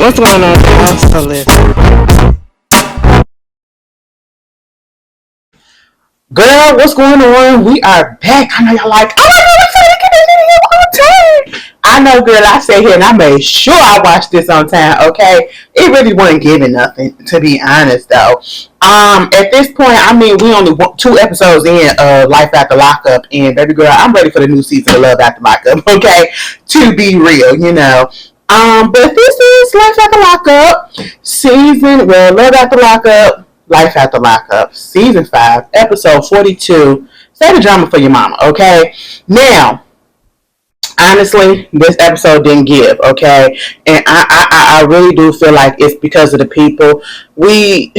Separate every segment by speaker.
Speaker 1: What's going on, y'all? So listen.
Speaker 2: Girl, what's going on? We are back. I know y'all like, oh my god, we finna get this video on time. I know, girl, I sat here and I made sure I watched this on time, okay? It really wasn't giving nothing, to be honest, though. At this point, I mean, we only 2 episodes in Life After Lockup, and baby girl, I'm ready for the new season of Love After Lockup, okay? To be real, you know. But this is Life After Lockup, Love After Lockup, Life After Lockup, Season 5, Episode 42. Say the drama for your mama, okay? Now, honestly, this episode didn't give, okay? And I really do feel like it's because of the people. I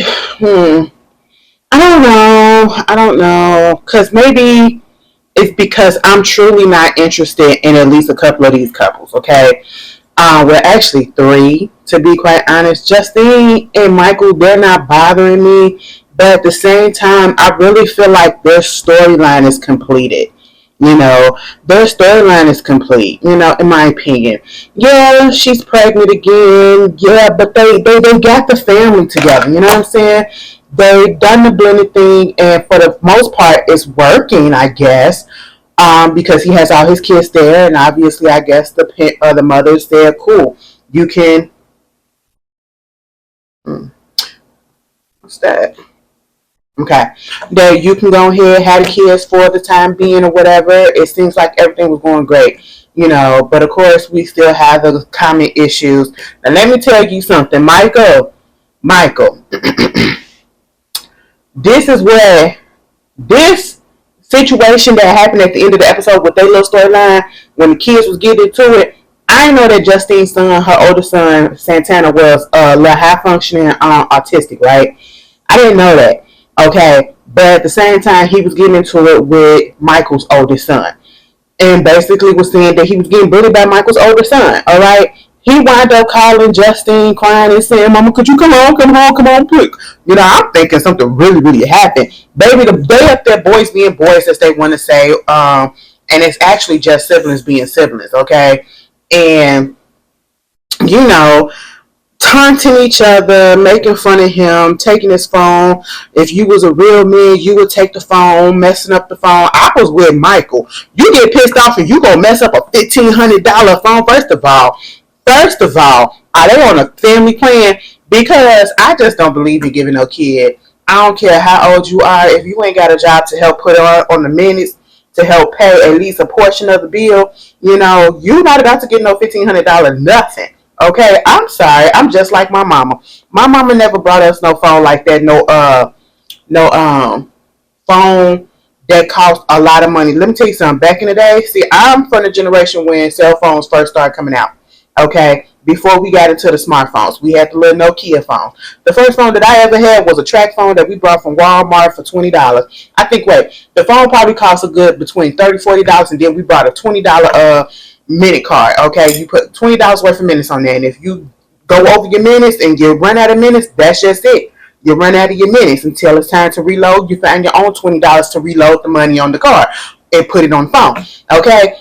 Speaker 2: don't know. Because maybe it's because I'm truly not interested in at least a couple of these couples, okay? Well, actually 3, to be quite honest. Justine and Michael, they're not bothering me. But at the same time, I really feel like their storyline is completed. You know, their storyline is complete, you know, in my opinion. Yeah, she's pregnant again. Yeah, but they got the family together. You know what I'm saying? They've done the blended thing, and for the most part, it's working, I guess. Because he has all his kids there, and obviously, I guess the mother's there. Cool. You can. What's that? Okay. That you can go ahead, have the kids for the time being or whatever. It seems like everything was going great, you know. But of course, we still have the common issues. Now, let me tell you something, Michael. This is where this situation that happened at the end of the episode with their little storyline when the kids was getting into it. I know that Justine's son, her older son, Santana, was a little high functioning autistic, right? I didn't know that. Okay. But at the same time, he was getting into it with Michael's oldest son. And basically was saying that he was getting bullied by Michael's older son. All right. He wound up calling Justine, crying and saying, "Mama, could you come on, quick." You know, I'm thinking something really, really happened. Baby, they up there, boys being boys, as they want to say. And it's actually just siblings being siblings, okay? And, you know, taunting each other, making fun of him, taking his phone. If you was a real man, you would take the phone, messing up the phone. I was with Michael. You get pissed off and you gonna mess up a $1,500 phone. First of all, are they on a family plan? Because I just don't believe in giving no kid. I don't care how old you are. If you ain't got a job to help put on the minutes to help pay at least a portion of the bill, you know, you're not about to get no $1,500 nothing. Okay, I'm sorry. I'm just like my mama. My mama never brought us no phone like that. No phone that cost a lot of money. Let me tell you something. Back in the day, see, I'm from the generation when cell phones first started coming out. Okay, before we got into the smartphones, we had the little Nokia phone. The first phone that I ever had was a track phone that we bought from Walmart for $20. I think, the phone probably cost a good between $30-$40, and then we bought a $20 minute card. Okay, you put $20 worth of minutes on there, and if you go over your minutes and you run out of minutes, that's just it. You run out of your minutes until it's time to reload. You find your own $20 to reload the money on the card and put it on the phone. Okay.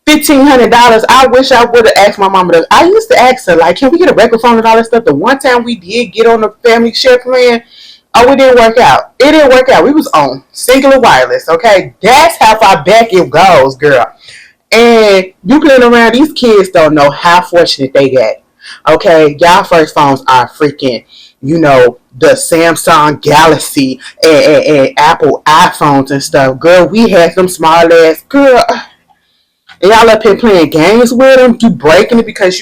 Speaker 2: $1,500. I wish I would have asked my mama. I used to ask her, like, can we get a regular phone and all that stuff? The one time we did get on the family share plan, oh, it didn't work out. It didn't work out. We was on singular wireless, okay? That's how far back it goes, girl. And you playing around, these kids don't know how fortunate they get. Okay, y'all first phones are freaking, you know, the Samsung Galaxy and Apple iPhones and stuff. Girl, we had some small ass, girl. And y'all up here playing games with him, you breaking it because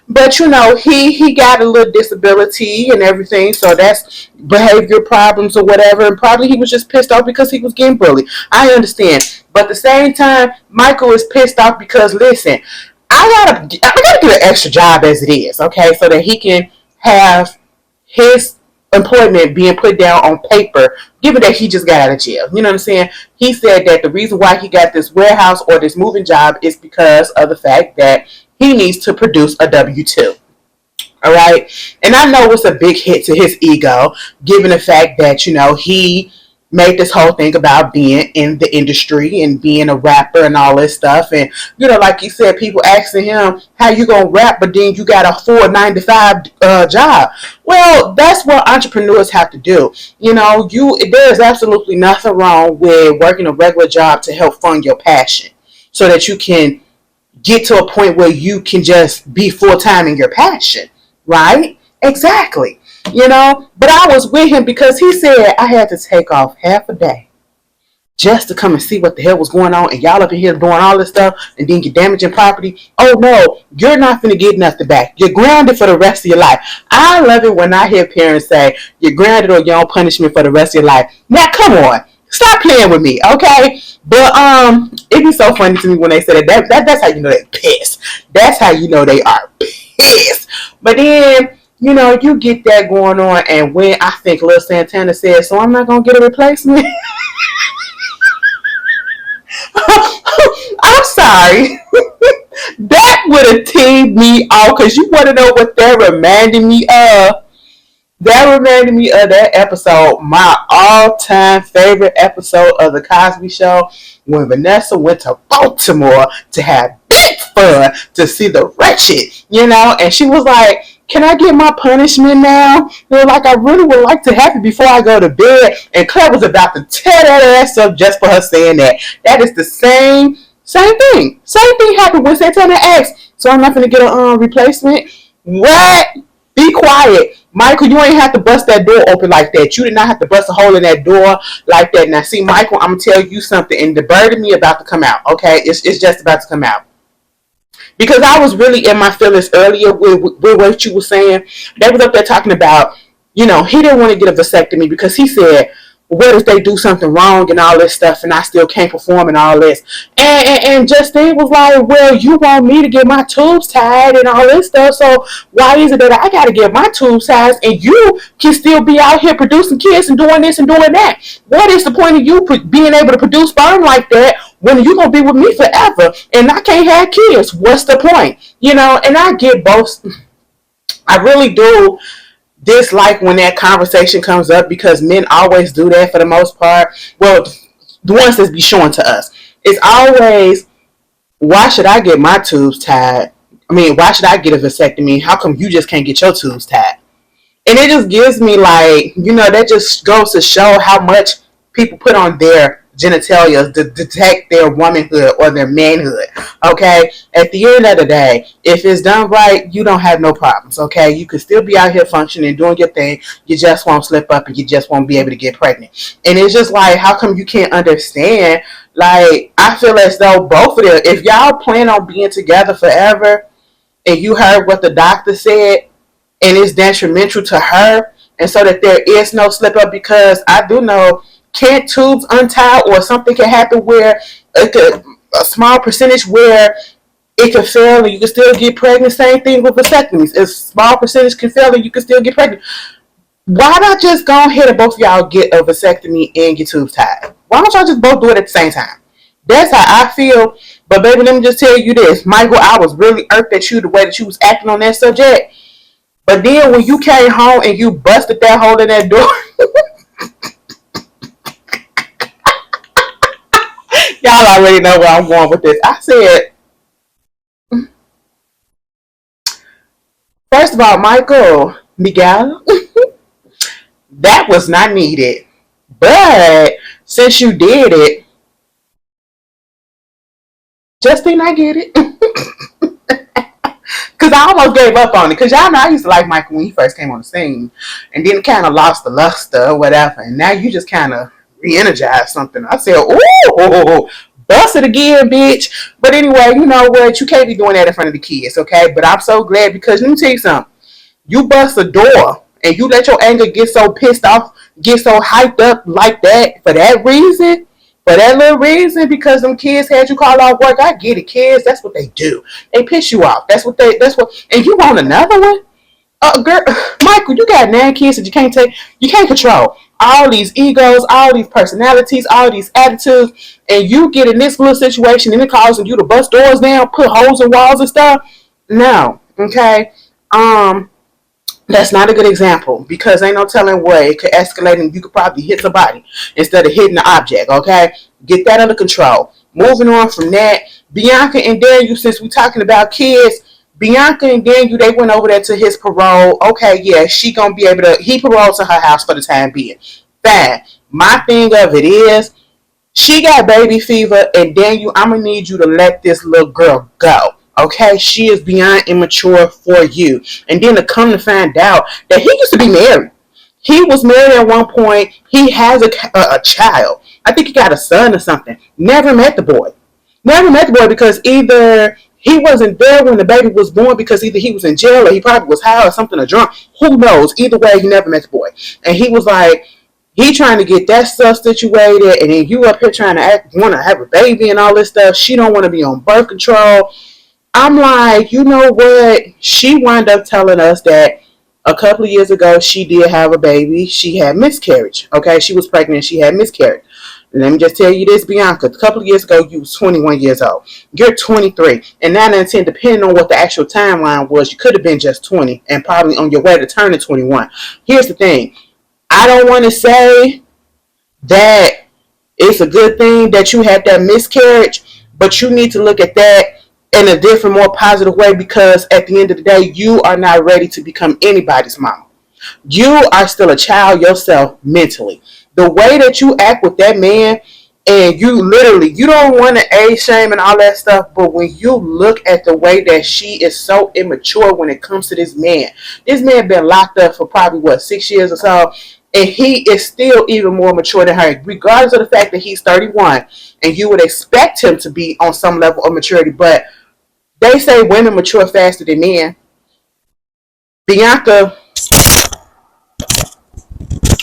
Speaker 2: but you know, he got a little disability and everything, so that's behavior problems or whatever, and probably he was just pissed off because he was getting bullied. I understand. But at the same time, Michael is pissed off because, listen, I gotta get an extra job as it is, okay, so that he can have his employment being put down on paper, given that he just got out of jail. You know what I'm saying? He said that the reason why he got this warehouse or this moving job is because of the fact that he needs to produce a W-2. All right? And I know it's a big hit to his ego, given the fact that, you know, he made this whole thing about being in the industry and being a rapper and all this stuff. And, like you said, people asking him, how you going to rap, but then you got a full 9 to 5 job. Well, that's what entrepreneurs have to do. There's absolutely nothing wrong with working a regular job to help fund your passion so that you can get to a point where you can just be full-time in your passion, right? Exactly. But I was with him because he said I had to take off half a day just to come and see what the hell was going on, and y'all up in here doing all this stuff and then get damaging property. Oh no, you're not finna get nothing back. You're grounded for the rest of your life. I love it when I hear parents say you're grounded or you're on punishment for the rest of your life. Now come on, stop playing with me, okay? But it'd be so funny to me when they say that. That's how you know they're pissed. That's how you know they are pissed. But then you get that going on, and when I think Lil Santana said, so I'm not gonna get a replacement. I'm sorry. That would have teed me off, because you want to know what that reminded me of? That reminded me of that episode, my all-time favorite episode of The Cosby Show, when Vanessa went to Baltimore to have big fun to see the wretched, and she was like, can I get my punishment now? Like, I really would like to have it before I go to bed. And Claire was about to tear that ass up just for her saying that. That is the same thing. Same thing happened when Santana asked, so I'm not going to get a replacement? What? Be quiet. Michael, you ain't have to bust that door open like that. You did not have to bust a hole in that door like that. Now, see, Michael, I'm going to tell you something, and the bird in me about to come out, okay? It's just about to come out. Because I was really in my feelings earlier with what you were saying. They was up there talking about, he didn't want to get a vasectomy because he said, what if they do something wrong and all this stuff and I still can't perform and all this? And Justine was like, well, you want me to get my tubes tied and all this stuff, so why is it that I got to get my tubes tied and you can still be out here producing kids and doing this and doing that? What is the point of you being able to produce sperm like that when you're going to be with me forever and I can't have kids? What's the point? And I get both. I really do dislike when that conversation comes up, because men always do that for the most part. Well, the ones that be showing to us, it's always, why should I get my tubes tied? I mean, why should I get a vasectomy? How come you just can't get your tubes tied? And it just gives me like, that just goes to show how much people put on their genitalia to detect their womanhood or their manhood, okay? At the end of the day, if it's done right, you don't have no problems, okay? You can still be out here functioning, doing your thing. You just won't slip up and you just won't be able to get pregnant. And it's just like, how come you can't understand? Like, I feel as though both of them, if y'all plan on being together forever and you heard what the doctor said and it's detrimental to her, and so that there is no slip up, because I do know, can't tubes untie, or something can happen where a small percentage where it can fail and you can still get pregnant. Same thing with vasectomies. A small percentage can fail and you can still get pregnant. Why not just go ahead and both of y'all get a vasectomy and get tubes tied? Why don't y'all just both do it at the same time? That's how I feel. But baby, let me just tell you this, Michael, I was really irked at you the way that you was acting on that subject. But then when you came home and you busted that hole in that door, y'all already know where I'm going with this. I said, first of all, Miguel, that was not needed. But since you did it, Justine, I get it. Because I almost gave up on it. Because y'all know I used to like Michael when he first came on the scene. And then kind of lost the luster or whatever. And now you just kind of re-energized something. I said, ooh, bust it again, bitch. But anyway, you know what? You can't be doing that in front of the kids, okay? But I'm so glad, because let me tell you something. You bust a door and you let your anger get so pissed off, get so hyped up like that for that reason, for that little reason, because them kids had you call off work. I get it, kids. That's what they do. They piss you off. And you want another one? Girl, Michael, you got 9 kids that you can't control. All these egos, all these personalities, all these attitudes, and you get in this little situation and it causing you to bust doors down, put holes in walls and stuff. No, okay. That's not a good example because ain't no telling what it could escalate and you could probably hit somebody instead of hitting the object, okay? Get that under control. Moving on from that, Bianca and Daniel, since we're talking about kids, Bianca and Daniel, they went over there to his parole. Okay, yeah, she gonna be able to, he paroled to her house for the time being. Fine. My thing of it is, she got baby fever, and Daniel, I'm gonna need you to let this little girl go. Okay, she is beyond immature for you. And then to come to find out that he used to be married. He was married at one point. He has a child. I think he got a son or something. Never met the boy. Never met the boy because either he wasn't there when the baby was born because either he was in jail or he probably was high or something or drunk. Who knows? Either way, he never met the boy. And he was like, he trying to get that stuff situated, and then you up here trying to want to have a baby and all this stuff. She don't want to be on birth control. I'm like, you know what? She wound up telling us that a couple of years ago she did have a baby. She had miscarriage. Okay, she was pregnant. She had miscarriage. Let me just tell you this, Bianca. A couple of years ago, you was 21 years old. You're 23. And 9 and 10, depending on what the actual timeline was, you could have been just 20 and probably on your way to turning 21. Here's the thing. I don't want to say that it's a good thing that you had that miscarriage, but you need to look at that in a different, more positive way because at the end of the day, you are not ready to become anybody's mama. You are still a child yourself mentally. The way that you act with that man, and you literally, you don't want to age shame and all that stuff, but when you look at the way that she is so immature when it comes to this man been locked up for probably, what, 6 years or so, and he is still even more mature than her, regardless of the fact that he's 31, and you would expect him to be on some level of maturity, but they say women mature faster than men. Bianca,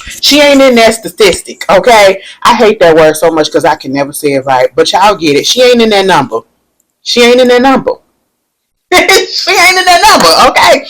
Speaker 2: she ain't in that statistic, okay? I hate that word so much because I can never say it right, but y'all get it. She ain't in that number. She ain't in that number. She ain't in that number, okay?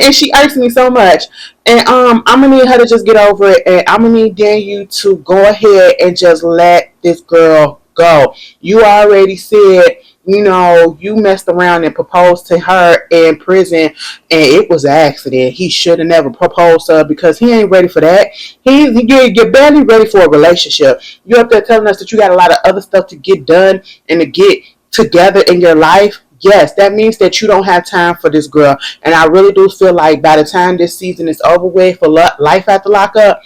Speaker 2: And she irks me so much. And I'm gonna need her to just get over it, and I'm gonna need Daniel to go ahead and just let this girl go. You already said, you know, you messed around and proposed to her in prison, and it was an accident. He should have never proposed to her because he ain't ready for that. You're barely ready for a relationship. You're up there telling us that you got a lot of other stuff to get done and to get together in your life. Yes, that means that you don't have time for this girl. And I really do feel like by the time this season is over with for life after lockup,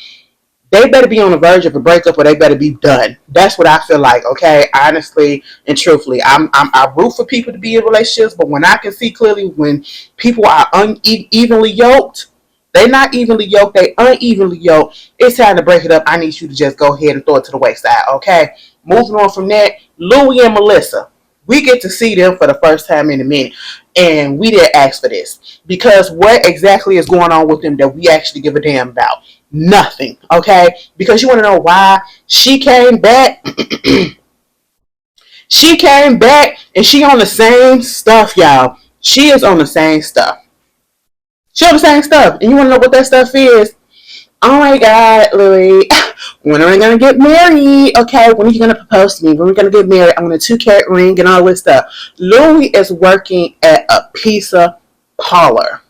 Speaker 2: they better be on the verge of a breakup or they better be done. That's what I feel like, okay? Honestly and truthfully. I root for people to be in relationships, but when I can see clearly when people are unevenly yoked, they're not evenly yoked, they unevenly yoked, it's time to break it up. I need you to just go ahead and throw it to the wayside, okay? Moving on from that, Louie and Melissa. We get to see them for the first time in a minute. And we didn't ask for this. Because what exactly is going on with them that we actually give a damn about? Nothing. Okay? Because you want to know why she came back? She came back and she on the same stuff, y'all. She is on the same stuff. She on the same stuff. And you want to know what that stuff is? Oh my God, Louie. When are we going to get married? Okay, when are you going to propose to me? When are we going to get married? I want a 2-carat ring and all this stuff. Louie is working at a pizza parlor.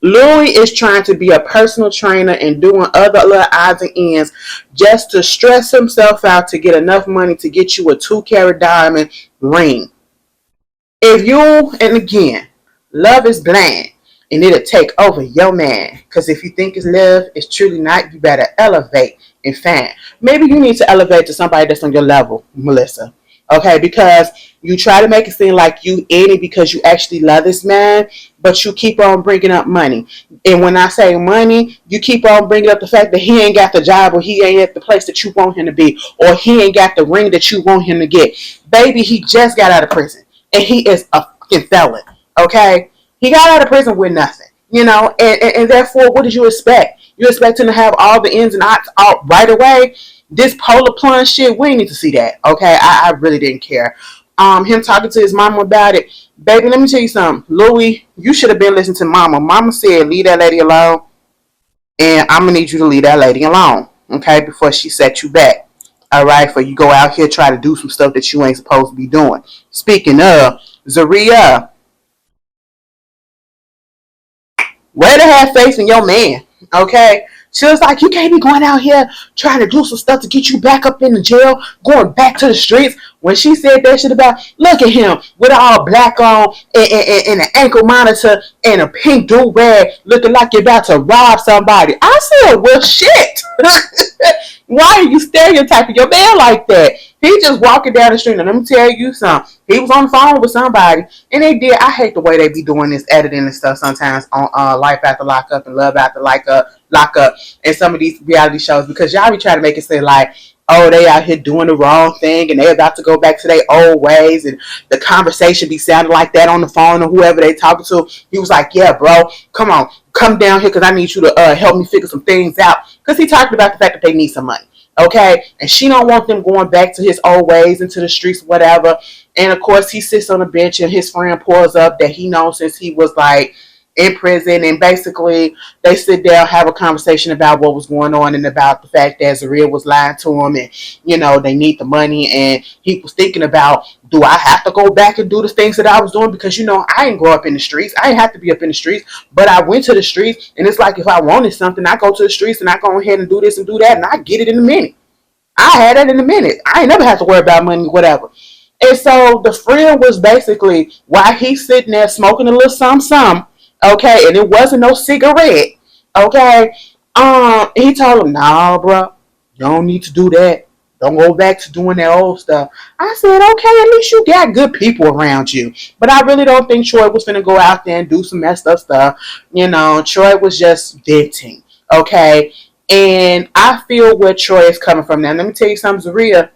Speaker 2: Louie is trying to be a personal trainer and doing other little odds and ends just to stress himself out to get enough money to get you a 2-carat diamond ring. If you, and again, love is blind and it'll take over your man. Because if you think it's love, it's truly not. You better elevate and find. Maybe you need to elevate to somebody that's on your level, Melissa. Okay, because you try to make it seem like you in it because you actually love this man, but you keep on bringing up money. And when I say money, you keep on bringing up the fact that he ain't got the job or he ain't at the place that you want him to be or he ain't got the ring that you want him to get. Baby, he just got out of prison and he is a fucking felon. Okay? He got out of prison with nothing. You know, and therefore, what did you expect? You expect him to have all the ins and outs out right away? This polar plunge shit, we need to see that. Okay, I really didn't care. Him talking to his mama about it. Baby, let me tell you something. Louie, you should have been listening to mama. Mama said, leave that lady alone. And I'm going to need you to leave that lady alone. Okay, before she set you back. All right, for you go out here try to do some stuff that you ain't supposed to be doing. Speaking of, Zaria, Way to have faith in your man, okay? She was like, you can't be going out here trying to do some stuff to get you back up in the jail, going back to the streets. When she said that shit about, look at him with all black on and an ankle monitor and a pink do-rag looking like you're about to rob somebody. I said, well, shit. Why are you stereotyping your man like that? He just walking down the street. And let me tell you something. He was on the phone with somebody, and they did. I hate the way they be doing this editing and stuff sometimes on Life After Lockup and Love After Lockup, and some of these reality shows, because y'all be trying to make it say like, oh, they out here doing the wrong thing and they about to go back to their old ways, and the conversation be sounding like that on the phone or whoever they talking to. He was like, yeah, bro, come on, come down here because I need you to help me figure some things out, because he talked about the fact that they need some money. Okay, and she don't want them going back to his old ways, into the streets, whatever. And of course, he sits on the bench, and his friend pulls up that he knows since he was like in prison, and basically they sit down, have a conversation about what was going on and about the fact that Zaria was lying to him, and they need the money. And he was thinking about, do I have to go back and do the things that I was doing? Because I didn't grow up in the streets. I didn't have to be up in the streets, but I went to the streets, and it's like if I wanted something, I go to the streets and I go ahead and do this and do that, and I get it in a minute. I had it in a minute. I ain't never had to worry about money, whatever. And so the friend was basically, while he's sitting there smoking a little some, okay, and it wasn't no cigarette, okay, he told him, nah, bro, you don't need to do that. Don't go back to doing that old stuff. I said, okay, at least you got good people around you. But I really don't think Troy was going to go out there and do some messed up stuff. Troy was just venting, okay? And I feel where Troy is coming from now. Let me tell you something, Zaria.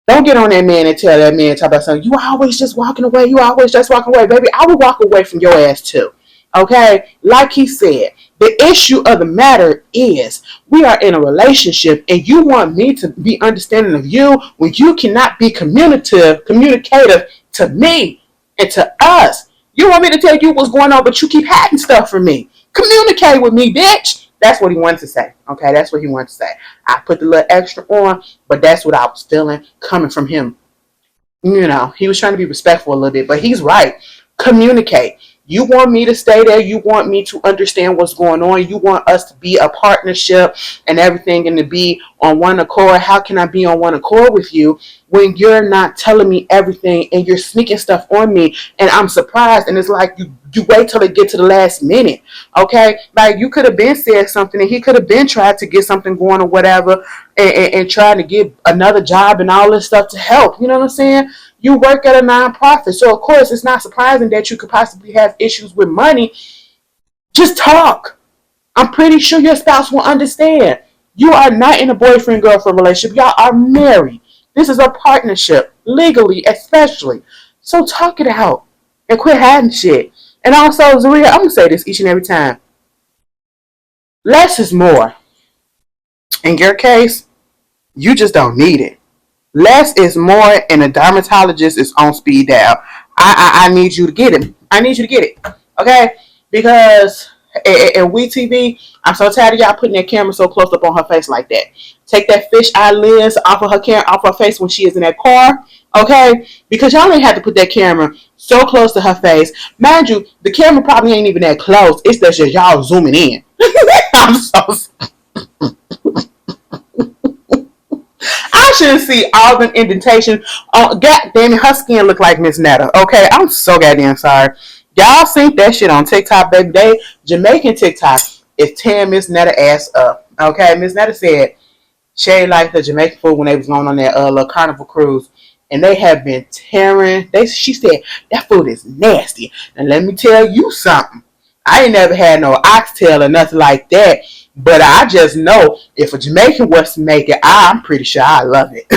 Speaker 2: Don't get on that man and tell that man, talk about something. You always just walking away. You always just walking away. Baby, I would walk away from your ass too. Okay? Like he said, the issue of the matter is we are in a relationship, and you want me to be understanding of you when you cannot be communicative to me and to us. You want me to tell you what's going on, but you keep hiding stuff from me. Communicate with me, bitch. That's what he wanted to say. Okay, that's what he wanted to say. I put the little extra on, but that's what I was feeling coming from him. He was trying to be respectful a little bit, but he's right. Communicate. You want me to stay there. You want me to understand what's going on. You want us to be a partnership and everything, and to be on one accord. How can I be on one accord with you when you're not telling me everything and you're sneaking stuff on me, and I'm surprised, and it's like you wait till it get to the last minute, okay? Like, you could have been said something, and he could have been tried to get something going or whatever, and trying to get another job and all this stuff to help. You know what I'm saying? You work at a nonprofit, so of course it's not surprising that you could possibly have issues with money. Just talk. I'm pretty sure your spouse will understand. You are not in a boyfriend-girlfriend relationship. Y'all are married. This is a partnership, legally especially. So talk it out and quit hiding shit. And also, Zaria, I'm going to say this each and every time. Less is more. In your case, you just don't need it. Less is more, and a dermatologist is on speed dial. I need you to get it. I need you to get it. Okay? Because in WeTV, I'm so tired of y'all putting that camera so close up on her face like that. Take that fish eye lens off of her face when she is in that car. Okay? Because y'all ain't have to put that camera so close to her face. Mind you, the camera probably ain't even that close. It's just y'all zooming in. I'm so sorry. I shouldn't see all the indentations. God damn it, her skin look like Miss Netta. Okay, I'm so goddamn sorry. Y'all seen that shit on TikTok, baby. Jamaican TikTok is tearing Miss Netta ass up. Okay, Miss Netta said she liked the Jamaican food when they was going on that little carnival cruise, and they have been tearing. She said that food is nasty, and let me tell you something. I ain't never had no oxtail or nothing like that. But I just know if a Jamaican was to make it, I'm pretty sure I love it.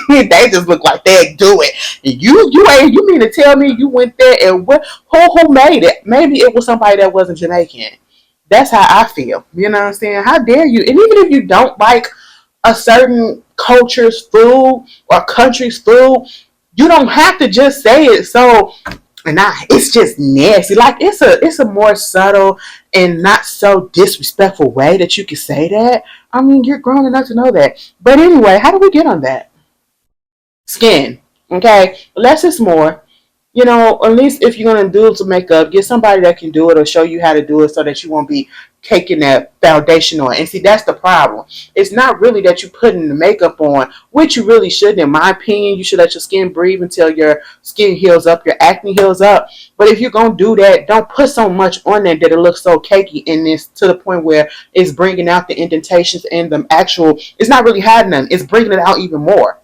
Speaker 2: They just look like they'd do it. And you mean to tell me you went there and who made it? Maybe it was somebody that wasn't Jamaican. That's how I feel. You know what I'm saying? How dare you? And even if you don't like a certain culture's food or country's food, you don't have to just say it. So, it's just nasty. Like, it's a more subtle and not so disrespectful way that you can say that. I mean, you're grown enough to know that. But anyway, how do we get on that? Skin. Okay? Less is more. At least if you're gonna do some makeup, get somebody that can do it or show you how to do it so that you won't be caking that foundation on. And see, that's the problem. It's not really that you putting the makeup on, which you really shouldn't. In my opinion, you should let your skin breathe until your skin heals up, your acne heals up. But if you're gonna do that, don't put so much on there that it looks so cakey in this to the point where it's bringing out the indentations and the actual. It's not really hiding them. It's bringing it out even more.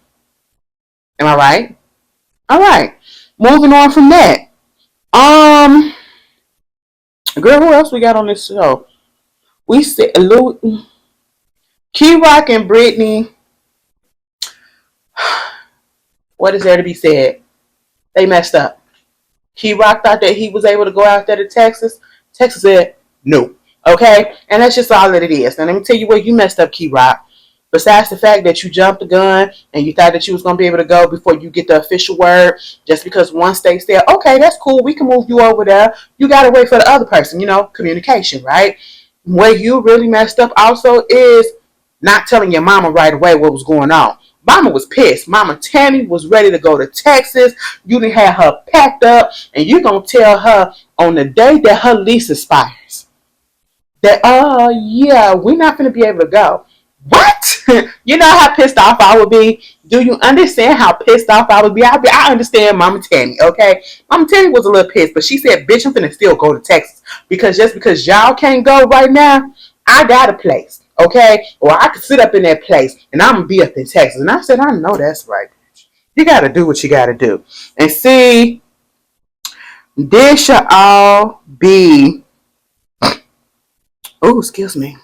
Speaker 2: Am I right? All right. Moving on from that. Um, Girl, who else we got on this show? We said Key Rock and Brittany. What is there to be said? They messed up. Key Rock thought that he was able to go out there to Texas. Texas said no. Okay, and that's just all that it is. Now let me tell you where you messed up, Key Rock. Besides the fact that you jumped the gun and you thought that you was going to be able to go before you get the official word, just because one state's there, okay, that's cool. We can move you over there. You got to wait for the other person, communication, right? Where you really messed up also is not telling your mama right away what was going on. Mama was pissed. Mama Tammy was ready to go to Texas. You didn't have her packed up, and you going to tell her on the day that her lease expires that, yeah, we're not going to be able to go. What? You know how pissed off I would be? Do you understand how pissed off I would be? I understand Mama Tammy, okay? Mama Tammy was a little pissed, but she said, bitch, I'm finna still go to Texas. Because just because y'all can't go right now, I got a place, okay? Or I could sit up in that place, and I'm gonna be up in Texas. And I said, I know that's right. You gotta do what you gotta do. And see, this should all be... Oh, excuse me.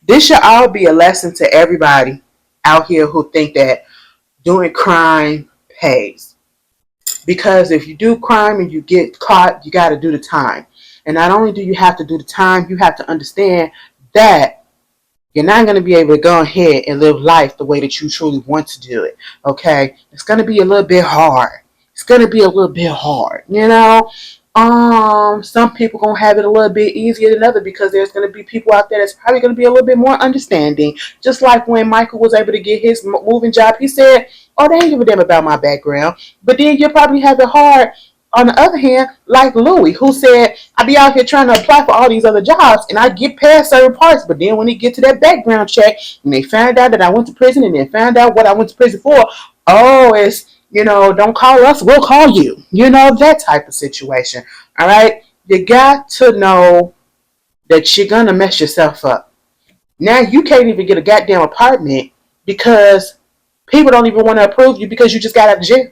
Speaker 2: This should all be a lesson to everybody out here who think that doing crime pays. Because if you do crime and you get caught, you got to do the time. And not only do you have to do the time, you have to understand that you're not going to be able to go ahead and live life the way that you truly want to do it. Okay? It's going to be a little bit hard. It's going to be a little bit hard, some people gonna have it a little bit easier than others because there's gonna be people out there that's probably gonna be a little bit more understanding. Just like when Michael was able to get his moving job, he said, "Oh, they ain't give a damn about my background." But then you probably have it hard. On the other hand, like Louis, who said, "I be out here trying to apply for all these other jobs, and I get past certain parts, but then when they get to that background check, and they find out that I went to prison, and then found out what I went to prison for, oh, it's." Don't call us, we'll call you. That type of situation. All right? You got to know that you're going to mess yourself up. Now you can't even get a goddamn apartment because people don't even want to approve you because you just got out of jail.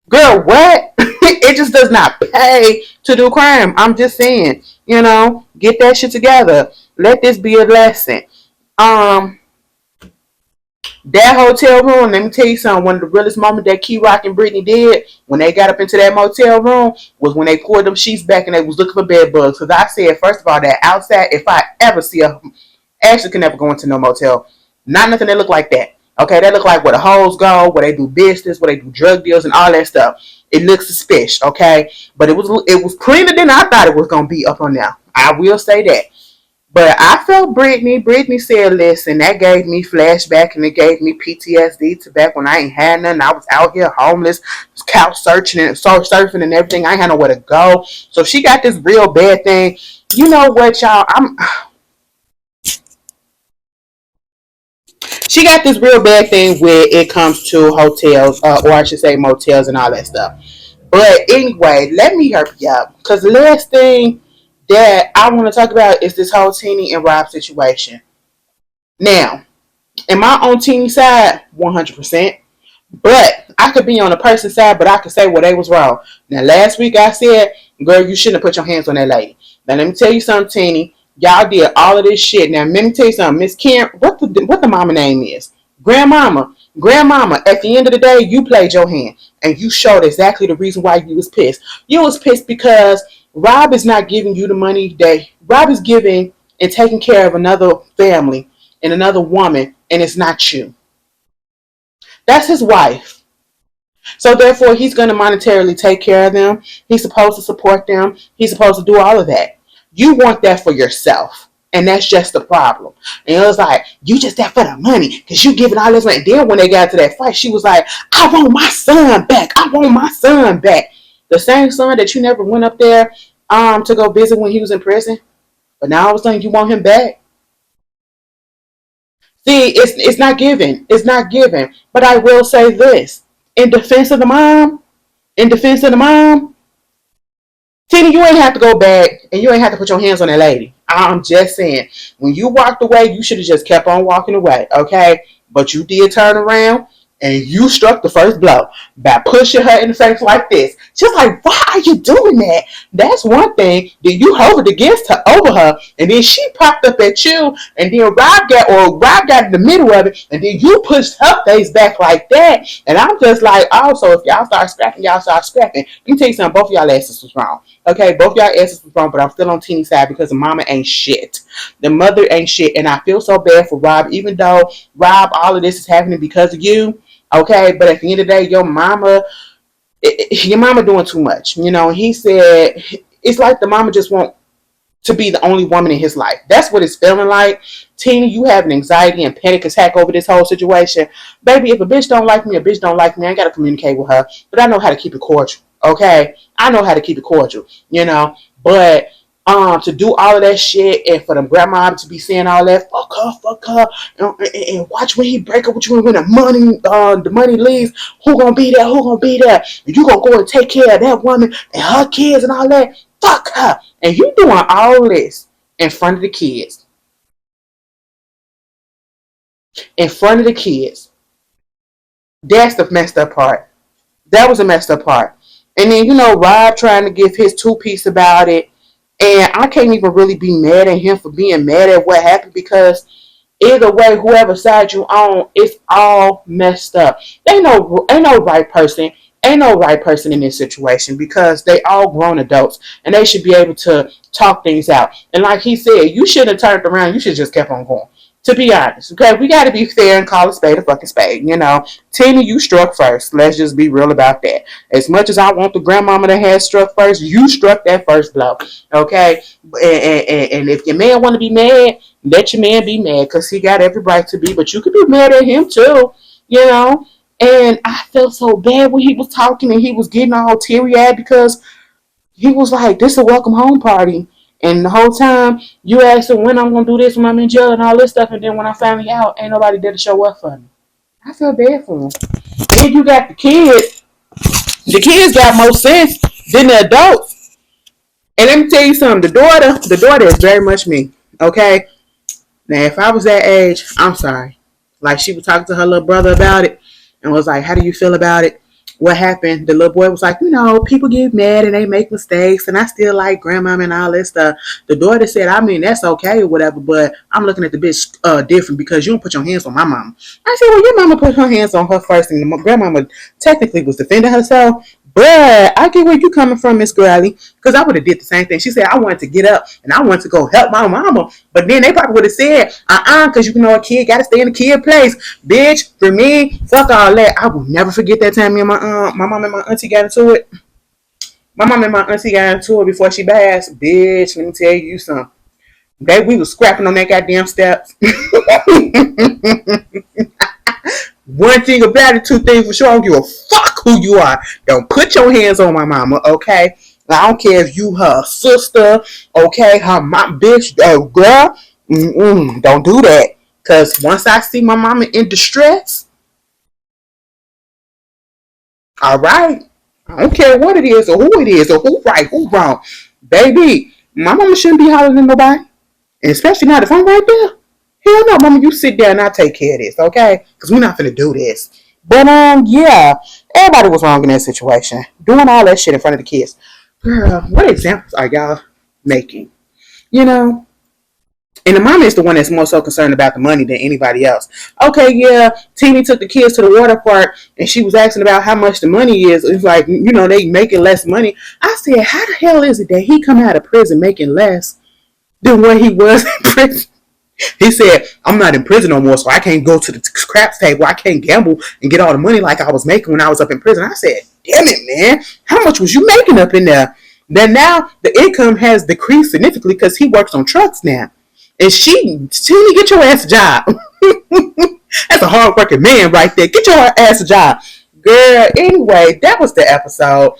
Speaker 2: Girl, what? It just does not pay to do crime. I'm just saying, get that shit together. Let this be a lesson. That hotel room, let me tell you something, one of the realest moments that Key Rock and Brittany did when they got up into that motel room was when they pulled them sheets back and they was looking for bed bugs. Because I said, first of all, that outside, if I ever see Ashley can never go into no motel. Not nothing that look like that. Okay, that look like where the hoes go, where they do business, where they do drug deals and all that stuff. It looks suspicious, okay? But it was cleaner than I thought it was going to be up on there. I will say that. But I felt Brittany. Brittany said, listen, that gave me flashback and it gave me PTSD to back when I ain't had nothing. I was out here homeless, couch searching and surfing and everything. I ain't had nowhere to go. So she got this real bad thing. You know what, y'all? She got this real bad thing where it comes to hotels, or I should say motels and all that stuff. But anyway, let me hurry up. Because the last thing that I want to talk about is this whole Teeny and Rob situation. Now, am I on Teeny side? 100%. But I could be on the person's side, but I could say, well, they was wrong. Now, last week I said, girl, you shouldn't have put your hands on that lady. Now, let me tell you something, Teeny. Y'all did all of this shit. Now, let me tell you something. Miss Karen, what the mama name is? Grandmama. Grandmama, at the end of the day, you played your hand. And you showed exactly the reason why you was pissed. You was pissed because Rob is not giving you the money that Rob is giving and taking care of another family and another woman, and it's not you. That's his wife. So therefore, he's going to monetarily take care of them. He's supposed to support them. He's supposed to do all of that. You want that for yourself. And that's just the problem. And it was like, you just that for the money because you giving all this money. Then when they got to that fight, she was like, I want my son back. I want my son back. The same son that you never went up there to go visit when he was in prison, but now all of a sudden you want him back. See, it's not given. It's not given. But I will say this. In defense of the mom, in defense of the mom, Tina, you ain't have to go back and you ain't have to put your hands on that lady. I'm just saying, when you walked away, you should have just kept on walking away, okay? But you did turn around and you struck the first blow by pushing her in the face like this. She's like, why are you doing that? That's one thing. Then you hovered against her over her, and then she popped up at you, and then Rob got in the middle of it, and then you pushed her face back like that. And I'm just like, oh, so if y'all start scrapping, y'all start scrapping. Let me tell you something, both of y'all asses was wrong. Okay, both y'all asses was wrong, but I'm still on Teeny's side because the mama ain't shit. The mother ain't shit, and I feel so bad for Rob, even though Rob, all of this is happening because of you. Okay, but at the end of the day, your mama doing too much. You know, he said it's like the mama just want to be the only woman in his life. That's what it's feeling like. Tina, you have an anxiety and panic attack over this whole situation. Baby, if a bitch don't like me, a bitch don't like me, I ain't got to communicate with her. But I know how to keep it cordial, okay? I know how to keep it cordial, you know? But to do all of that shit and for the grandma to be saying all that, fuck her, and watch when he break up with you and when the money leaves, who gonna be there, and you gonna go and take care of that woman and her kids and all that, fuck her. And you doing all this in front of the kids. In front of the kids. That's the messed up part. That was a messed up part. And then, you know, Rob trying to give his two-piece about it. And I can't even really be mad at him for being mad at what happened because either way, whoever side you on, it's all messed up. Ain't no right person. Ain't no right person in this situation because they all grown adults and they should be able to talk things out. And like he said, you shouldn't have turned around. You should just kept on going. To be honest, okay, we got to be fair and call a spade a fucking spade. You know, Tina, you struck first. Let's just be real about that. As much as I want the grandmama that had struck first, you struck that first blow. Okay, and if your man want to be mad, let your man be mad because he got every right to be. But you could be mad at him too. You know. And I felt so bad when he was talking and he was getting all teary-eyed because he was like, this is a welcome home party. And the whole time, you asked him when I'm going to do this when I'm in jail and all this stuff. And then when I finally out, ain't nobody there to show up for me. I feel bad for him. Then you got the kids. The kids got more sense than the adults. And let me tell you something. The daughter is very much me. Okay? Now, if I was that age, I'm sorry. Like, she was talking to her little brother about it and was like, how do you feel about it? What happened? The little boy was like, you know, people get mad and they make mistakes and I still like grandma and all that stuff. The daughter said, I mean, that's okay or whatever, but I'm looking at the bitch different because you don't put your hands on my mama. I said, well, your mama put her hands on her first and the grandmama technically was defending herself. But I get where you coming from, Miss Gurley, because I would have did the same thing. She said I wanted to get up and I wanted to go help my mama, but then they probably would have said, because you know a kid got to stay in the kid place, bitch. For me, fuck all that. I will never forget that time me and my mom and my auntie got into it. My mom and my auntie got into it before she passed, bitch. Let me tell you something. We was scrapping on that goddamn steps. One thing about it, two things for sure. I don't give a fuck who you are. Don't put your hands on my mama, okay? I don't care if you her sister, okay? Her mom, bitch, girl. Don't do that. Because once I see my mama in distress, all right, I don't care what it is or who it is or who right, who wrong. Baby, my mama shouldn't be hollering at nobody. And especially not if I'm right there. Hell no, mama, you sit there and I'll take care of this, okay? Because we're not finna do this. But, yeah, everybody was wrong in that situation. Doing all that shit in front of the kids. Girl, what examples are y'all making? You know? And the mama is the one that's more so concerned about the money than anybody else. Okay, yeah, Teeny took the kids to the water park and she was asking about how much the money is. It's like, you know, they making less money. I said, how the hell is it that he come out of prison making less than what he was in prison? He said, I'm not in prison no more, so I can't go to the craps table. I can't gamble and get all the money like I was making when I was up in prison. I said, damn it, man. How much was you making up in there? Then now the income has decreased significantly because he works on trucks now. And Teeny, get your ass a job. That's a hard-working man right there. Get your ass a job. Girl, anyway, that was the episode.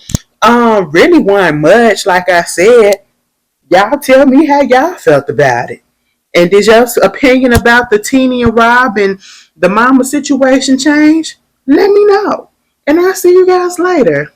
Speaker 2: Really wasn't much. Like I said, y'all tell me how y'all felt about it. And did your opinion about the Teeny and Rob and the mama situation change? Let me know. And I'll see you guys later.